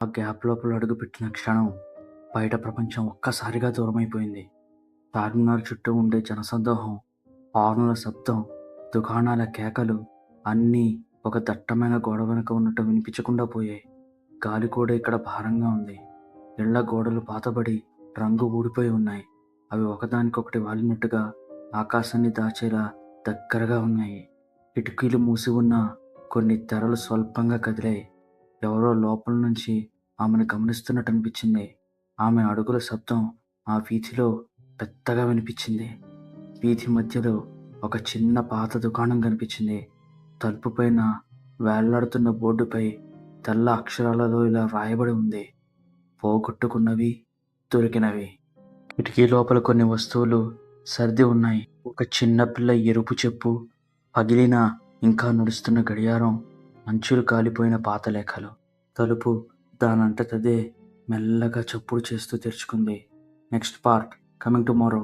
ఆ గ్యాప్ లోపల అడుగుపెట్టిన క్షణం బయట ప్రపంచం ఒక్కసారిగా దూరమైపోయింది. చార్మినార్ చుట్టూ ఉండే జనసందోహం, హార్నుల శబ్దం, దుకాణాల కేకలు అన్నీ ఒక దట్టమైన గోడ వెనుక ఉన్నట్టు వినిపించకుండా పోయాయి. గాలి కూడా ఇక్కడ భారంగా ఉంది. ఇళ్ల గోడలు పాతబడి రంగు ఊడిపోయి ఉన్నాయి. అవి ఒకదానికొకటి వాలినట్టుగా ఆకాశాన్ని దాచేలా దగ్గరగా ఉన్నాయి. కిటికీలు మూసి ఉన్న కొన్ని తెరలు స్వల్పంగా కదిలాయి. ఎవరో లోపల నుంచి ఆమెను గమనిస్తున్నట్టు అనిపించింది. ఆమె అడుగుల శబ్దం ఆ వీధిలో పెద్దగా వినిపించింది. వీధి మధ్యలో ఒక చిన్న పాత దుకాణం కనిపించింది. తలుపు పైన వేలాడుతున్న బోర్డుపై తెల్ల అక్షరాలలో ఇలా వ్రాయబడి ఉంది: పోగొట్టుకున్నవి, దొరికినవి. కిటికీ లోపల కొన్ని వస్తువులు సర్ది ఉన్నాయి. ఒక చిన్నపిల్ల ఎరుపు చెప్పు, పగిలిన ఇంకా నడుస్తున్న గడియారం, అంచులు కాలిపోయిన పాత లేఖలు. తలుపు దానంతటదే మెల్లగా చప్పుడు చేస్తూ తెరుచుకుంది. Next part coming tomorrow.